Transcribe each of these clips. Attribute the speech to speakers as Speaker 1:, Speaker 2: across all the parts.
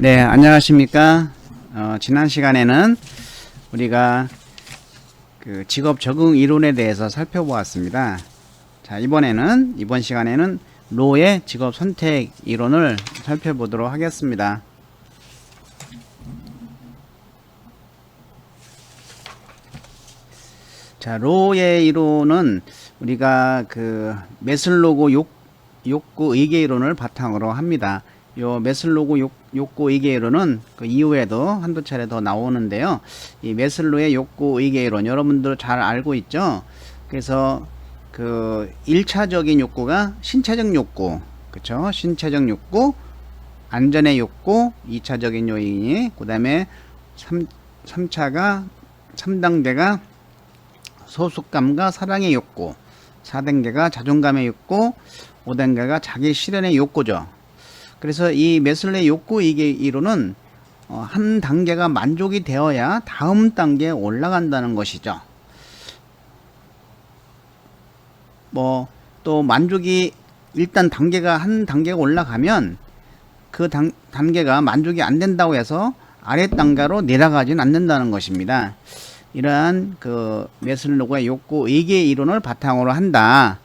Speaker 1: 네, 안녕하십니까. 지난 시간에는 우리가 그 직업 적응 이론에 대해서 살펴보았습니다. 자, 이번 시간에는 로의 직업 선택 이론을 살펴보도록 하겠습니다. 자, 로의 이론은 우리가 그 메슬로우 욕구 의계 이론을 바탕으로 합니다. 요 메슬로우 욕구 의계 이론은 그 이후에도 한두 차례 더 나오는데요. 이 메슬로우의 욕구 의계 이론 여러분들 잘 알고 있죠? 그래서 그 1차적인 욕구가 신체적 욕구, 그쵸? 신체적 욕구, 안전의 욕구, 2차적인 요인이, 그 다음에 3단계가 소속감과 사랑의 욕구, 4단계가 자존감의 욕구, 5단계가 자기 실현의 욕구죠. 그래서 이 메슬로우의 욕구 이론은 한 단계가 만족이 되어야 다음 단계에 올라간다는 것이죠. 또 만족이 일단 한 단계가 올라가면 그 단계가 만족이 안 된다고 해서 아래 단계로 내려가지는 않는다는 것입니다. 이러한 그 메슬로우의 욕구 의계 이론을 바탕으로 한다.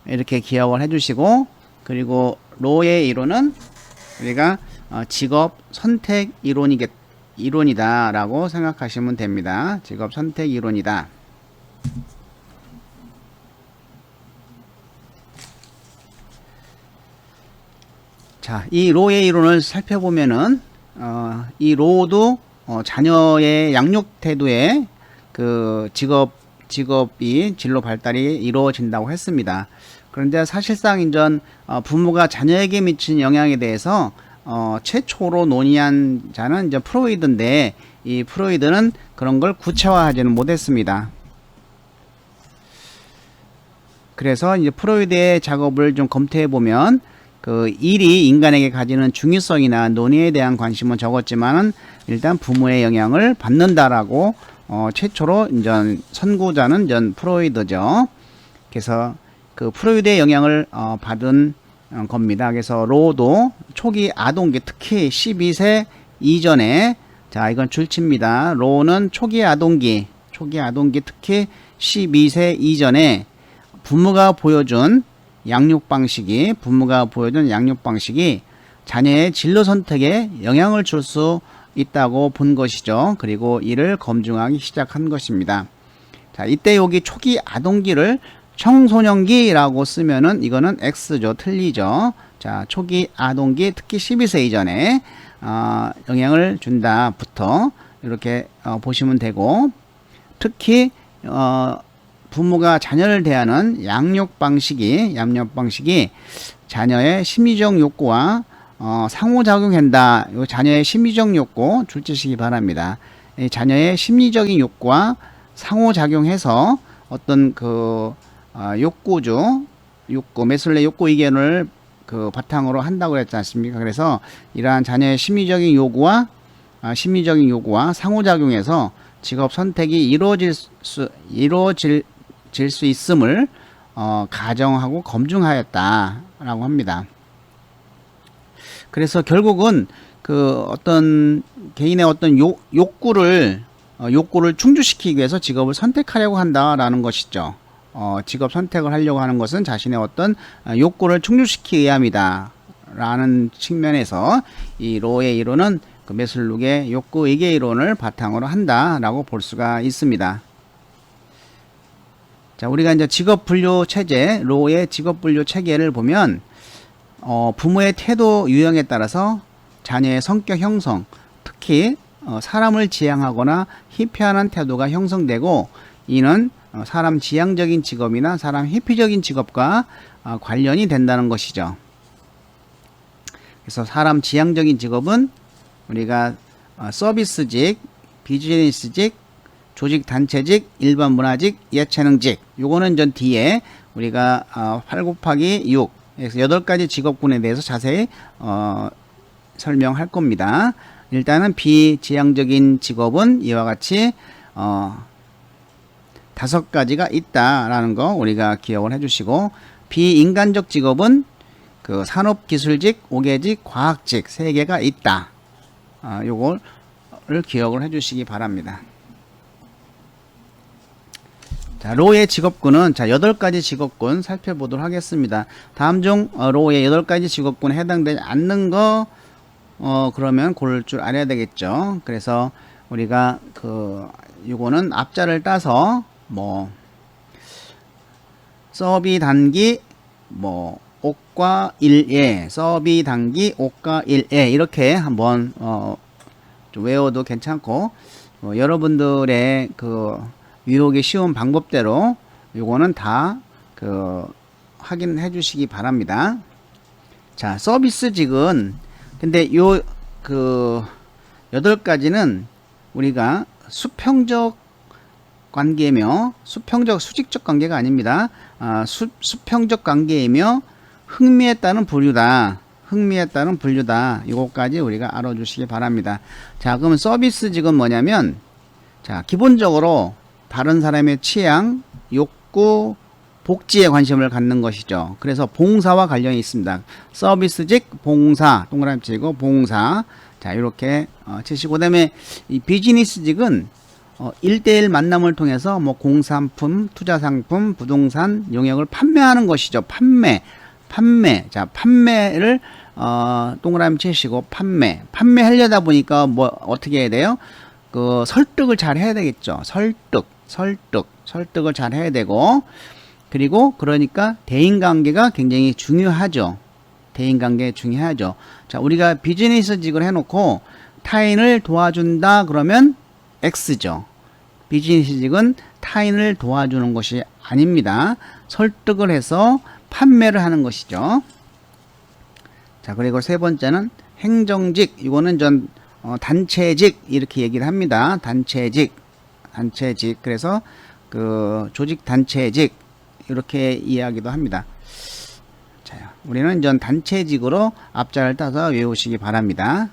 Speaker 1: 이렇게 기억을 해주시고, 그리고 로의 이론은 우리가 직업 선택 이론이다 라고 생각하시면 됩니다. 직업 선택 이론이다. 자, 이 로의 이론을 살펴보면은 이 로도 자녀의 양육 태도에 그 직업이 진로 발달이 이루어진다고 했습니다. 그런데 사실상 인전 부모가 자녀에게 미치는 영향에 대해서 최초로 논의한 자는 이제 프로이드인데, 이 프로이드는 그런 걸 구체화하지는 못했습니다. 그래서 이제 프로이드의 작업을 좀 검토해 보면 그 일이 인간에게 가지는 중요성이나 논의에 대한 관심은 적었지만은 일단 부모의 영향을 받는다라고 최초로 이제 선구자는 이제 프로이드죠. 그래서 그 프로이드의 영향을 받은 겁니다. 그래서 로도 초기 아동기, 특히 12세 이전에, 자, 이건 줄칩니다. 로는 초기 아동기 특히 12세 이전에 부모가 보여준 양육 방식이 자녀의 진로 선택에 영향을 줄 수 있다고 본 것이죠. 그리고 이를 검증하기 시작한 것입니다. 자, 이때 여기 초기 아동기를 청소년기라고 쓰면은 이거는 X죠. 틀리죠. 자, 초기 아동기 특히 12세 이전에 영향을 준다부터 이렇게 보시면 되고, 특히 부모가 자녀를 대하는 양육 방식이 자녀의 심리적 욕구와 상호작용한다. 이 자녀의 심리적 욕구 줄치시기 바랍니다. 자녀의 심리적인 욕구와 상호작용해서 어떤 그 메슬로우의 욕구 이견을 그 바탕으로 한다고 했지 않습니까? 그래서 이러한 자녀의 심리적인 요구와 상호작용해서 직업 선택이 이루어질 수 있음을 가정하고 검증하였다라고 합니다. 그래서 결국은 그 어떤 개인의 어떤 욕구를 충족시키기 위해서 직업을 선택하려고 한다라는 것이죠. 직업 선택을 하려고 하는 것은 자신의 어떤 욕구를 충족시키기 위함이다 라는 측면에서 이 로의 이론은 그 메슬로우의 욕구 의계 이론을 바탕으로 한다라고 볼 수가 있습니다. 자, 우리가 이제 직업 분류 체제, 로의 직업 분류 체계를 보면 부모의 태도 유형에 따라서 자녀의 성격 형성, 특히 사람을 지향하거나 희피하는 태도가 형성되고, 이는 사람 지향적인 직업이나 사람 회피적인 직업과 관련이 된다는 것이죠. 그래서 사람 지향적인 직업은 우리가 서비스직, 비즈니스직, 조직 단체직, 일반 문화직, 예체능직, 요거는 전 뒤에 우리가 8곱하기6 8가지 직업군에 대해서 자세히 설명할 겁니다. 일단은 비지향적인 직업은 이와 같이 5가지가 있다라는 거 우리가 기억을 해주시고, 비인간적 직업은 그 산업기술직, 오계직, 과학직 3개가 있다. 요거를 기억을 해 주시기 바랍니다. 자, 로의 직업군은, 자, 8가지 직업군 살펴보도록 하겠습니다. 다음 중 로의 8가지 직업군에 해당되지 않는 거, 그러면 고를 줄 알아야 되겠죠. 그래서 우리가 요거는 앞자를 따서, 서비 단기, 옥과 일예, 서비 단기, 옥과 일예, 이렇게 한번, 좀 외워도 괜찮고, 여러분들의 유혹이 쉬운 방법대로 요거는 다 확인해 주시기 바랍니다. 자, 서비스직은 근데 요 8가지는 우리가 수평적 관계며 수직적 관계가 아닙니다. 수평적 관계이며 흥미에 따른 분류다. 이것까지 우리가 알아주시기 바랍니다. 자, 그러면 서비스직은 뭐냐면, 자, 기본적으로 다른 사람의 취향, 욕구, 복지에 관심을 갖는 것이죠. 그래서 봉사와 관련이 있습니다. 서비스직, 봉사, 동그라미 치고 봉사. 자, 이렇게 치시고, 그다음에 이 비즈니스직은 1대1 만남을 통해서 공산품, 투자상품, 부동산, 용역을 판매하는 것이죠. 판매. 자, 판매를 동그라미 치시고 판매하려다 보니까 어떻게 해야 돼요? 설득을 잘 해야 되겠죠. 설득을 잘 해야 되고, 그리고 그러니까 대인관계가 굉장히 중요하죠. 자, 우리가 비즈니스직을 해놓고 타인을 도와준다 그러면 X죠. 비즈니스직은 타인을 도와주는 것이 아닙니다. 설득을 해서 판매를 하는 것이죠. 자, 그리고 세 번째는 행정직. 이거는 단체직 이렇게 얘기를 합니다. 단체직. 그래서 조직 단체직 이렇게 이야기도 합니다. 자, 우리는 단체직으로 앞자를 따서 외우시기 바랍니다.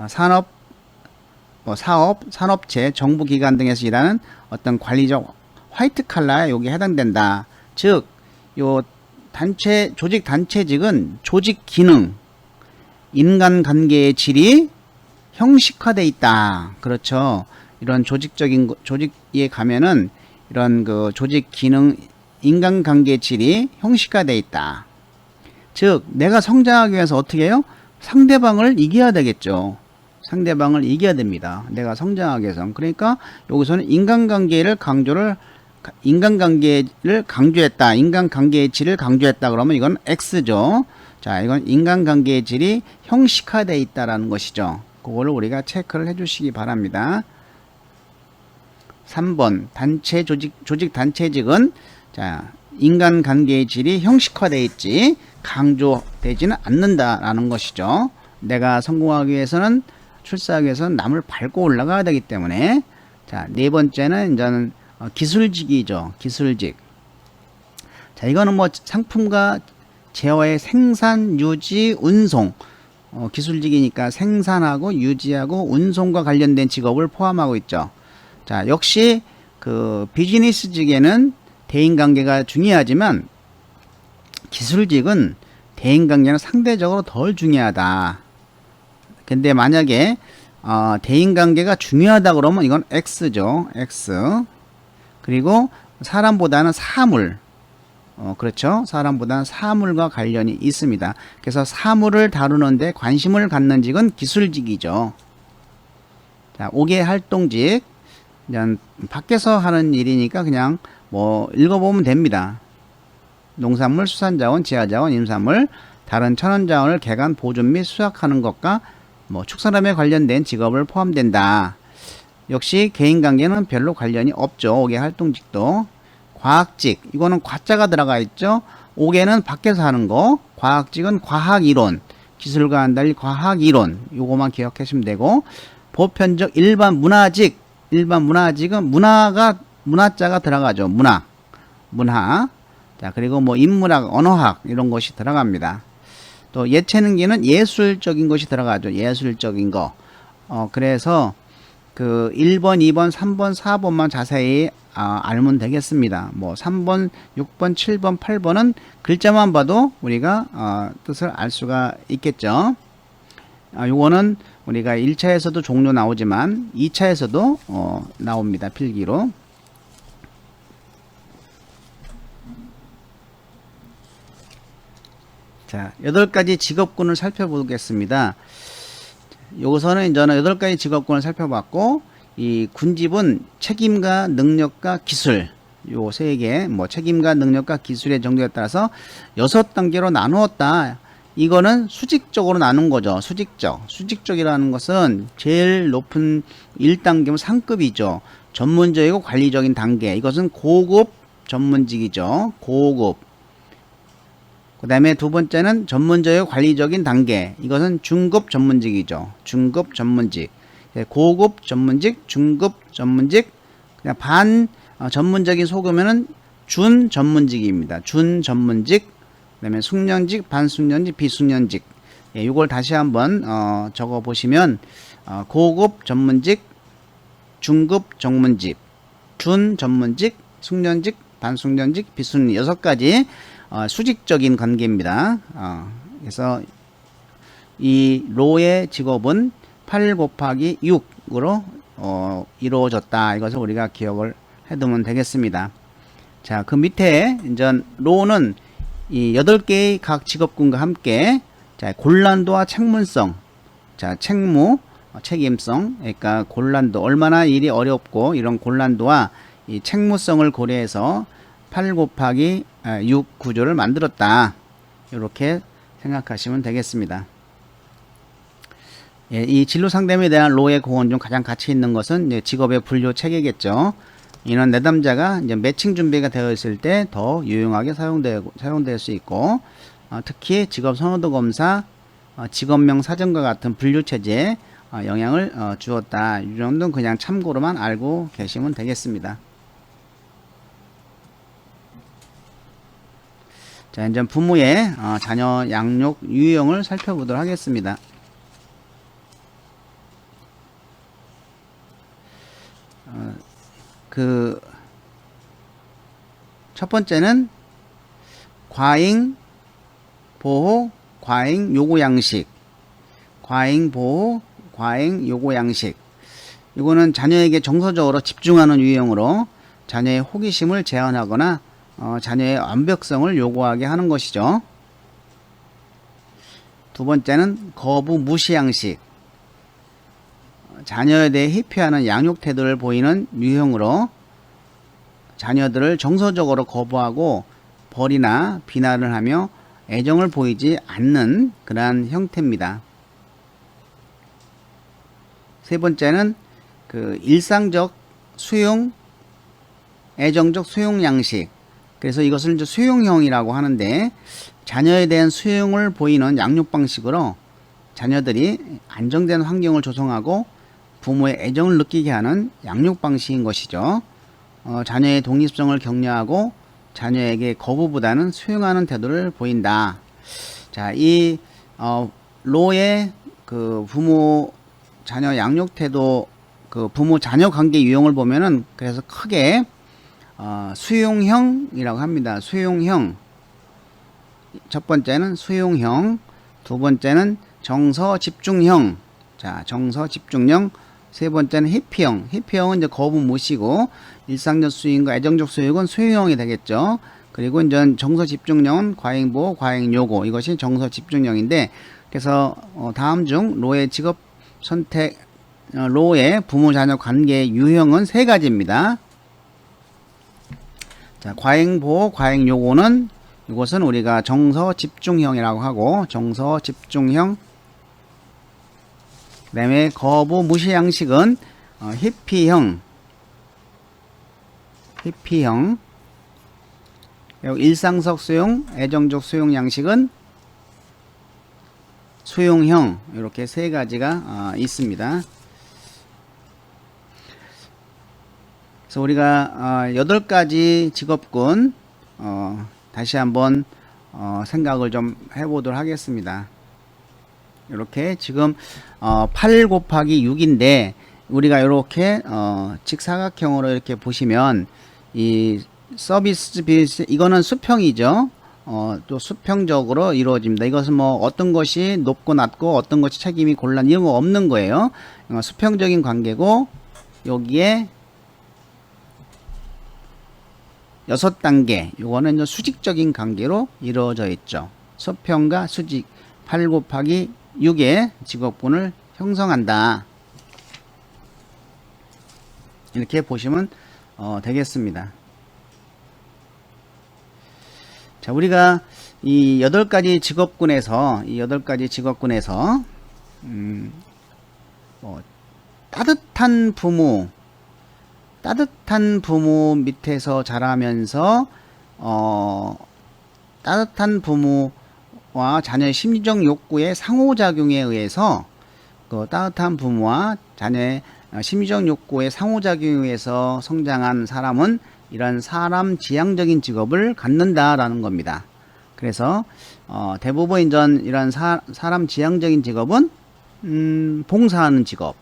Speaker 1: 사업, 산업체, 정부기관 등에서 일하는 어떤 관리적 화이트 칼라에 여기 해당된다. 즉, 요 조직 단체직은 조직 기능, 인간관계의 질이 형식화되어 있다. 그렇죠. 이런 조직에 가면은 이런 조직 기능, 인간관계의 질이 형식화되어 있다. 즉, 내가 성장하기 위해서 어떻게 해요? 상대방을 이겨야 되겠죠. 상대방을 이겨야 됩니다. 내가 성장하기 위해서. 그러니까 여기서는 인간관계를 강조했다. 인간관계의 질을 강조했다. 그러면 이건 X죠. 자, 이건 인간관계의 질이 형식화되어 있다라는 것이죠. 그거를 우리가 체크를 해 주시기 바랍니다. 3번 조직 단체직은, 자, 인간관계의 질이 형식화되어 있지 강조되지는 않는다라는 것이죠. 내가 성공하기 위해서는, 출세하기 위해서는 남을 밟고 올라가야 되기 때문에. 자, 네 번째는 이제는 기술직이죠. 기술직. 자, 이거는 상품과 제어의 생산, 유지, 운송. 기술직이니까 생산하고 유지하고 운송과 관련된 직업을 포함하고 있죠. 자, 역시 비즈니스직에는 대인관계가 중요하지만 기술직은 대인관계는 상대적으로 덜 중요하다. 근데 만약에 대인관계가 중요하다 그러면 이건 X죠. X. 그리고 사람보다는 사물. 그렇죠. 사람보다는 사물과 관련이 있습니다. 그래서 사물을 다루는데 관심을 갖는 직은 기술직이죠. 자, 5개 활동직. 그냥 밖에서 하는 일이니까 그냥 읽어보면 됩니다. 농산물, 수산자원, 지하자원, 임산물, 다른 천연자원을 개간, 보존 및 수확하는 것과 축산업에 관련된 직업을 포함된다. 역시 개인관계는 별로 관련이 없죠. 5개 활동직도. 과학직, 이거는 과자가 들어가 있죠. 5개는 밖에서 하는 거. 과학직은 과학이론, 기술과는 달리 과학이론, 요거만 기억하시면 되고, 보편적 일반 문화직은 문화자가 들어가죠. 문화. 자, 그리고 인문학, 언어학 이런 것이 들어갑니다. 또 예체능계는 예술적인 것이 들어가죠. 예술적인 거. 그래서 1번, 2번, 3번, 4번만 자세히 알면 되겠습니다. 3번, 6번, 7번, 8번은 글자만 봐도 우리가 뜻을 알 수가 있겠죠. 요거는 우리가 1차에서도 종류 나오지만 2차에서도 나옵니다. 필기로. 자, 8가지 직업군을 살펴보겠습니다. 여기서는 저는 8가지 직업군을 살펴봤고, 이 군집은 책임과 능력과 기술, 요 3개, 뭐 책임과 능력과 기술의 정도에 따라서 6단계로 나누었다. 이거는 수직적으로 나눈 거죠. 수직적이라는 것은 제일 높은 1단계면 상급이죠. 전문적이고 관리적인 단계. 이것은 고급 전문직이죠. 고급. 그 다음에 두 번째는 전문적이고 관리적인 단계. 이것은 중급 전문직이죠. 중급 전문직. 고급 전문직, 중급 전문직, 그냥 반 전문적인 속으면은 준 전문직입니다. 준 전문직, 그 다음에 숙련직, 반숙련직, 비숙련직. 이걸 다시 한번 적어 보시면 고급 전문직, 중급 전문직, 준 전문직, 숙련직, 반숙련직, 비숙련직 6가지 수직적인 관계입니다. 그래서 이 로의 직업은 8 곱하기 6으로 이루어졌다. 이것을 우리가 기억을 해두면 되겠습니다. 자, 그 밑에 이제 로는 이 8개의 각 직업군과 함께 자, 곤란도와 책문성, 자, 책무, 책임성, 그러니까 곤란도, 얼마나 일이 어렵고 이런 곤란도와 이 책무성을 고려해서 8 곱하기 6 구조를 만들었다. 이렇게 생각하시면 되겠습니다. 예, 이 진로 상담에 대한 로의 공헌 중 가장 가치 있는 것은 이제 직업의 분류 체계겠죠. 이런 내담자가 이제 매칭 준비가 되어 있을 때 더 유용하게 사용될 수 있고, 특히 직업 선호도 검사, 직업명 사전과 같은 분류 체제에 영향을 주었다. 이 정도는 그냥 참고로만 알고 계시면 되겠습니다. 자, 이제 부모의 자녀 양육 유형을 살펴보도록 하겠습니다. 첫 번째는 과잉, 보호, 과잉, 요구 양식. 과잉, 보호, 과잉, 요구 양식. 이거는 자녀에게 정서적으로 집중하는 유형으로 자녀의 호기심을 제한하거나 자녀의 완벽성을 요구하게 하는 것이죠. 두 번째는 거부, 무시 양식. 자녀에 대해 회피하는 양육 태도를 보이는 유형으로 자녀들을 정서적으로 거부하고 벌이나 비난을 하며 애정을 보이지 않는 그러한 형태입니다. 세 번째는 일상적 수용, 애정적 수용 양식. 그래서 이것을 이제 수용형이라고 하는데, 자녀에 대한 수용을 보이는 양육 방식으로 자녀들이 안정된 환경을 조성하고 부모의 애정을 느끼게 하는 양육 방식인 것이죠. 자녀의 독립성을 격려하고 자녀에게 거부보다는 수용하는 태도를 보인다. 자, 이 로의 부모 자녀 양육 태도, 부모 자녀 관계 유형을 보면은 그래서 크게 수용형이라고 합니다. 수용형. 첫 번째는 수용형, 두 번째는 정서 집중형. 자, 정서 집중형. 세 번째는 회피형. 회피형은 이제 거부 무시고, 일상적 수용과 애정적 수용은 수용형이 되겠죠. 그리고 이제 정서 집중형은 과잉 보호, 과잉 요구. 이것이 정서 집중형인데, 그래서 다음 중 로의 직업 선택, 로의 부모 자녀 관계 유형은 3가지입니다. 자, 과잉 보호, 과잉 요구는 이것은 우리가 정서 집중형이라고 하고, 정서 집중형. 그 다음에 거부 무시 양식은 회피형. 회피형. 그리고 일상적 수용, 애정적 수용 양식은 수용형. 이렇게 3가지가 있습니다. 그래서 우리가 8가지 직업군 다시 한번 생각을 좀 해보도록 하겠습니다. 이렇게 지금 8 곱하기 6인데 우리가 이렇게 직사각형으로 이렇게 보시면 이 서비스 비스, 이거는 수평이죠. 또 수평적으로 이루어집니다. 이것은 뭐 어떤 것이 높고 낮고 어떤 것이 책임이 곤란 이런 거 없는 거예요. 수평적인 관계고 여기에 6단계 요거는 수직적인 관계로 이루어져 있죠. 수평과 수직 8 곱하기 6의 직업군을 형성한다. 이렇게 보시면 되겠습니다. 자, 우리가 이 8가지 직업군에서 따뜻한 부모 밑에서 자라면서 따뜻한 부모와 자녀의 심리적 욕구의 상호작용에 의해서 그 따뜻한 부모와 자녀의 심리적 욕구의 상호작용에 의해서 성장한 사람은 이런 사람 지향적인 직업을 갖는다라는 겁니다. 그래서 대부분 이런 사람 지향적인 직업은 봉사하는 직업,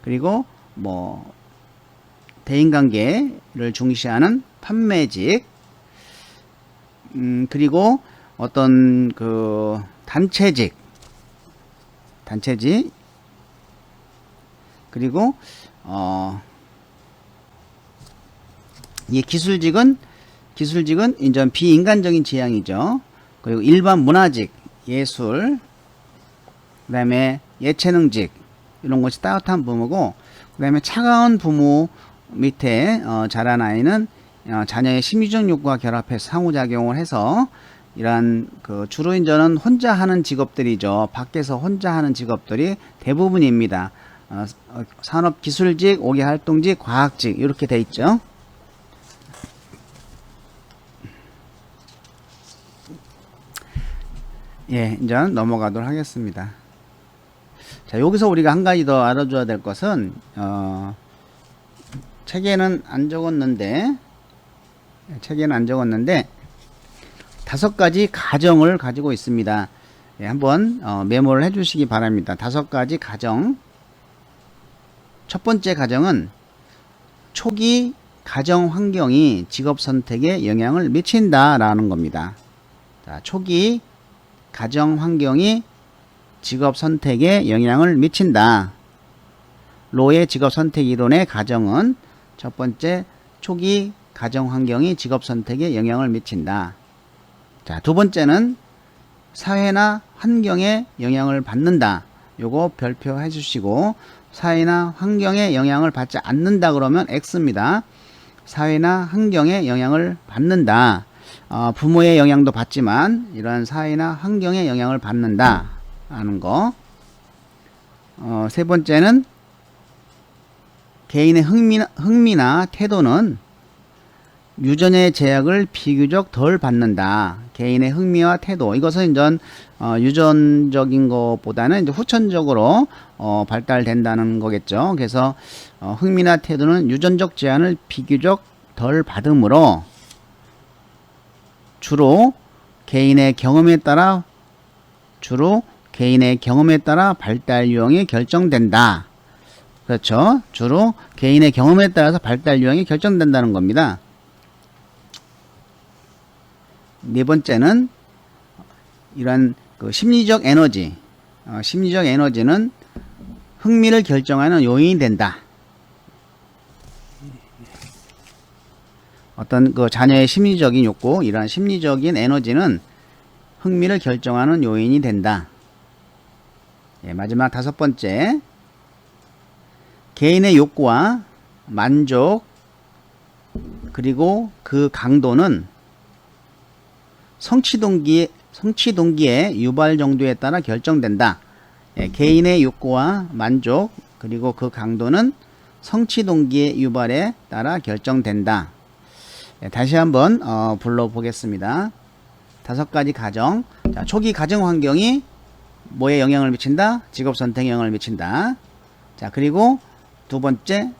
Speaker 1: 그리고 뭐 대인관계를 중시하는 판매직, 그리고 어떤 그 단체직, 그리고 이 기술직은 이제 비인간적인 지향이죠. 그리고 일반 문화직, 예술, 그 다음에 예체능직, 이런 것이 따뜻한 부모고, 그 다음에 차가운 부모 밑에 자란 아이는 자녀의 심리적 욕구와 결합해서 상호작용을 해서 이러한 주로 이제는 혼자 하는 직업들이죠. 밖에서 혼자 하는 직업들이 대부분입니다. 산업기술직, 5개 활동직, 과학직 이렇게 돼 있죠. 예, 이제 넘어가도록 하겠습니다. 자, 여기서 우리가 한 가지 더 알아줘야 될 것은 책에는 안 적었는데 5가지 가정을 가지고 있습니다. 예, 한번 메모를 해 주시기 바랍니다. 5가지 가정. 첫 번째 가정은 초기 가정 환경이 직업 선택에 영향을 미친다라는 겁니다. 자, 초기 가정 환경이 직업 선택에 영향을 미친다. 로의 직업 선택 이론의 가정은 첫 번째, 초기 가정 환경이 직업 선택에 영향을 미친다. 자, 두 번째는 사회나 환경에 영향을 받는다. 요거 별표해 주시고, 사회나 환경에 영향을 받지 않는다 그러면 X입니다. 사회나 환경에 영향을 받는다. 부모의 영향도 받지만 이러한 사회나 환경에 영향을 받는다 하는 거. 세 번째는 개인의 흥미나 태도는 유전의 제약을 비교적 덜 받는다. 개인의 흥미와 태도, 이것은 이제 유전적인 것보다는 이제 후천적으로 발달된다는 거겠죠. 그래서 흥미나 태도는 유전적 제한을 비교적 덜 받으므로 주로 개인의 경험에 따라 발달 유형이 결정된다. 그렇죠. 주로 개인의 경험에 따라서 발달 유형이 결정된다는 겁니다. 네 번째는 이런 심리적 에너지. 심리적 에너지는 흥미를 결정하는 요인이 된다. 어떤 자녀의 심리적인 욕구, 이러한 심리적인 에너지는 흥미를 결정하는 요인이 된다. 예, 마지막 5번째. 개인의 욕구와 만족, 그리고 그 강도는 성취 동기의 유발 정도에 따라 결정된다. 예, 개인의 욕구와 만족, 그리고 그 강도는 성취 동기의 유발에 따라 결정된다. 예, 다시 한번 불러보겠습니다. 5가지 가정. 자, 초기 가정 환경이 뭐에 영향을 미친다? 직업 선택에 영향을 미친다. 자, 그리고 두 번째,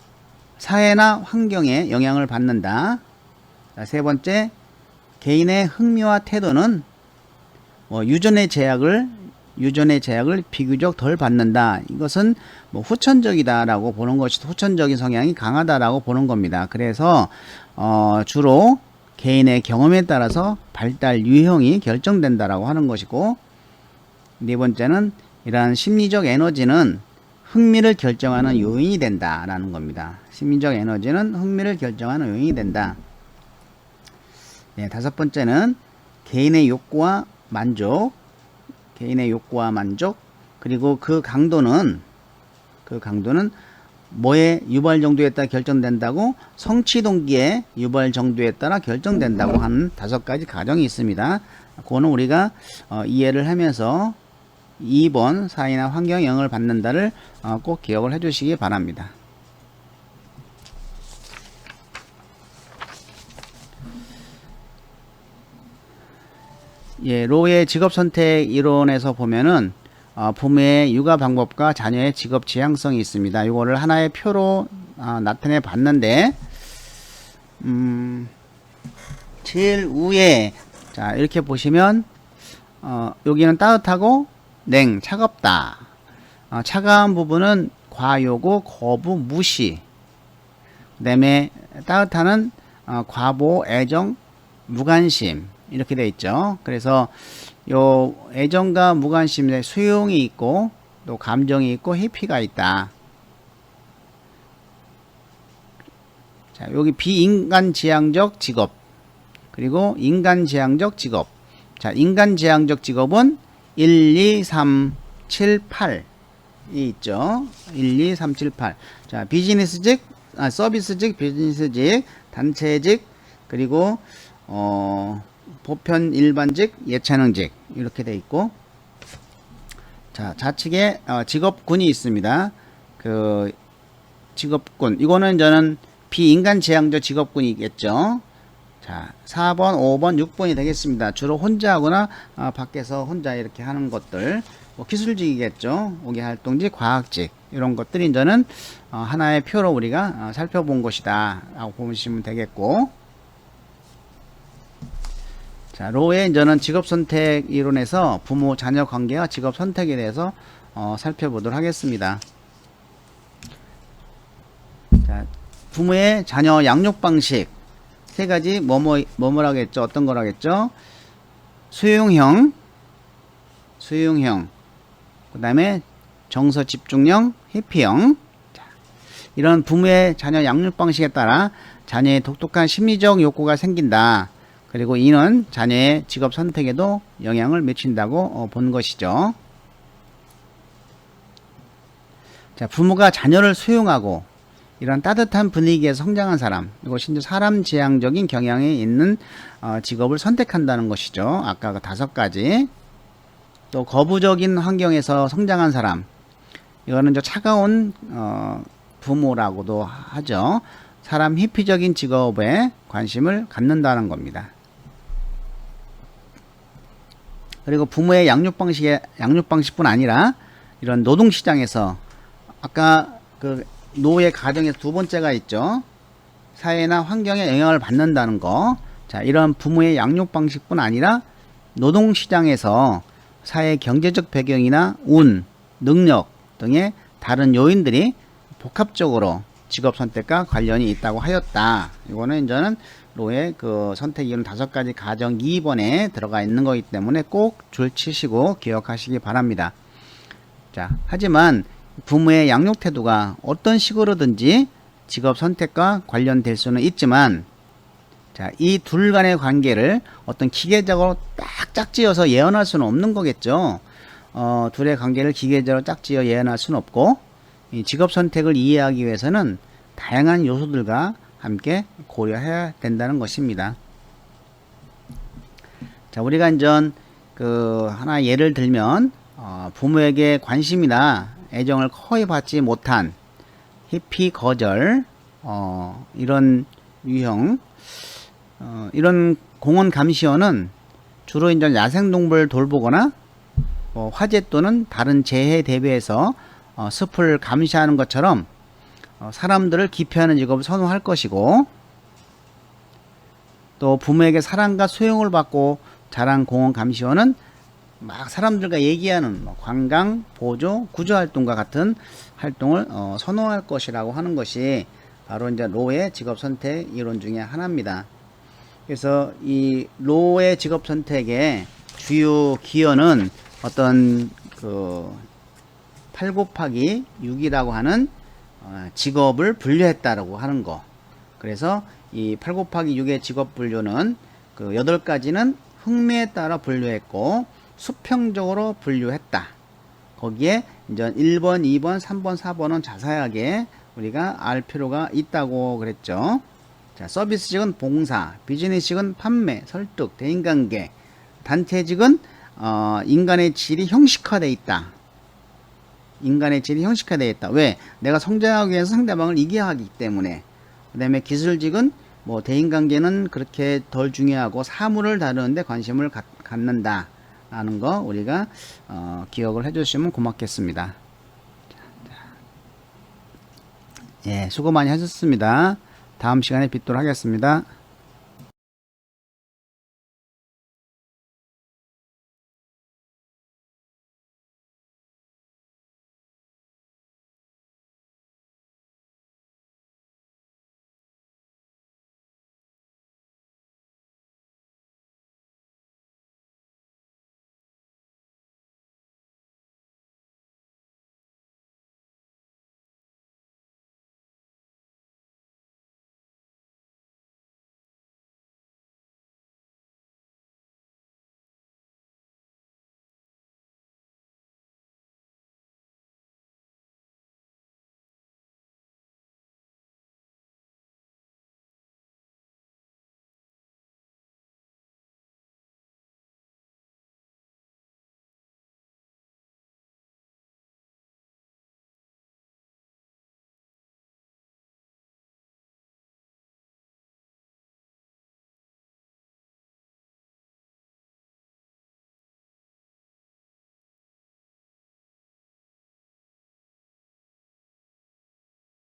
Speaker 1: 사회나 환경에 영향을 받는다. 자, 세 번째, 개인의 흥미와 태도는 유전의 제약을 비교적 덜 받는다. 이것은 후천적이다라고 보는 것이, 후천적인 성향이 강하다라고 보는 겁니다. 그래서 주로 개인의 경험에 따라서 발달 유형이 결정된다라고 하는 것이고, 네 번째는 이러한 심리적 에너지는 흥미를 결정하는 요인이 된다라는 겁니다. 심리적 에너지는 흥미를 결정하는 요인이 된다. 네, 다섯 번째는 개인의 욕구와 만족, 그리고 그 강도는 뭐의 유발 정도에 따라 결정된다고? 성취 동기의 유발 정도에 따라 결정된다고 하는 5가지 가정이 있습니다. 그거는 우리가 이해를 하면서 2번 사회나 환경에 영향을 받는다를 꼭 기억을 해 주시기 바랍니다. 예, 로의 직업선택 이론에서 보면은 부모의 육아 방법과 자녀의 직업 지향성이 있습니다. 이거를 하나의 표로 나타내 봤는데, 제일 위에 자 이렇게 보시면 여기는 따뜻하고 차갑다. 차가운 부분은 과요고 거부 무시. 그다음에 따뜻한은 과보 애정 무관심 이렇게 되어 있죠. 그래서 요 애정과 무관심에 수용이 있고 또 감정이 있고 회피가 있다. 자, 여기 비인간지향적 직업 그리고 인간지향적 직업. 자, 인간지향적 직업은 1, 2, 3, 7, 8이 있죠. 1, 2, 3, 7, 8. 자, 비즈니스직, 서비스직, 비즈니스직, 단체직, 그리고 보편 일반직, 예체능직 이렇게 돼 있고, 자, 좌측에 직업군이 있습니다. 그 직업군 이거는 저는 비인간지향적 직업군이겠죠. 자, 4번, 5번, 6번이 되겠습니다. 주로 혼자 하거나 밖에서 혼자 이렇게 하는 것들, 뭐 기술직이겠죠. 오개활동직, 과학직 이런 것들이 저는 하나의 표로 우리가 살펴본 것이다 라고 보시면 되겠고, 자, 로의 저는 직업선택 이론에서 부모 자녀 관계와 직업선택에 대해서 살펴보도록 하겠습니다. 자, 부모의 자녀 양육 방식 세 가지 뭐뭐라겠죠? 어떤 거라겠죠? 수용형, 그 다음에 정서 집중형, 회피형. 자, 이런 부모의 자녀 양육 방식에 따라 자녀의 독특한 심리적 욕구가 생긴다. 그리고 이는 자녀의 직업 선택에도 영향을 미친다고 본 것이죠. 자, 부모가 자녀를 수용하고 이런 따뜻한 분위기에서 성장한 사람, 이것이 이제 사람 지향적인 경향이 있는 직업을 선택한다는 것이죠. 아까 그 5가지. 또 거부적인 환경에서 성장한 사람, 이거는 이제 차가운 부모라고도 하죠. 사람 회피적인 직업에 관심을 갖는다는 겁니다. 그리고 부모의 양육 방식뿐 아니라 이런 노동시장에서 아까 그 노예 가정에서 2번째가 있죠. 사회나 환경에 영향을 받는다는 거. 자, 이런 부모의 양육 방식뿐 아니라 노동시장에서 사회 경제적 배경이나 운, 능력 등의 다른 요인들이 복합적으로 직업 선택과 관련이 있다고 하였다. 이거는 저는 로의 그 선택 이유는 5가지 가정 2번에 들어가 있는 거기 때문에 꼭 줄치시고 기억하시기 바랍니다. 자, 하지만 부모의 양육 태도가 어떤 식으로든지 직업 선택과 관련될 수는 있지만, 자, 이 둘 간의 관계를 어떤 기계적으로 딱 짝지어서 예언할 수는 없는 거겠죠. 둘의 관계를 기계적으로 짝지어 예언할 수는 없고, 이 직업 선택을 이해하기 위해서는 다양한 요소들과 함께 고려해야 된다는 것입니다. 자, 우리가 이제 그 하나 예를 들면 부모에게 관심이나 애정을 거의 받지 못한 회피 거절 이런 유형, 이런 공원 감시원은 주로 이제 야생동물 돌보거나 화재 또는 다른 재해에 대비해서 숲을 감시하는 것처럼 사람들을 기피하는 직업을 선호할 것이고, 또 부모에게 사랑과 수용을 받고 자란 공원 감시원은 막 사람들과 얘기하는 관광, 보조, 구조 활동과 같은 활동을 선호할 것이라고 하는 것이 바로 이제 로의 직업 선택 이론 중에 하나입니다. 그래서 이 로의 직업 선택의 주요 기여는 어떤 그 8 곱하기 6이라고 하는 직업을 분류했다라고 하는 거. 그래서 이 8 곱하기 6의 직업 분류는 그 8가지는 흥미에 따라 분류했고 수평적으로 분류했다. 거기에 이제 1번, 2번, 3번, 4번은 자세하게 우리가 알 필요가 있다고 그랬죠. 자, 서비스직은 봉사, 비즈니스직은 판매, 설득, 대인관계, 단체직은 인간의 질이 형식화되어 있다. 인간의 질이 형식화되어 있다. 왜? 내가 성장하기 위해서 상대방을 이겨야 하기 때문에. 그 다음에 기술직은 뭐 대인관계는 그렇게 덜 중요하고 사물을 다루는데 관심을 갖는다 라는 거 우리가 기억을 해 주시면 고맙겠습니다. 예, 수고 많이 하셨습니다. 다음 시간에 뵙도록 하겠습니다.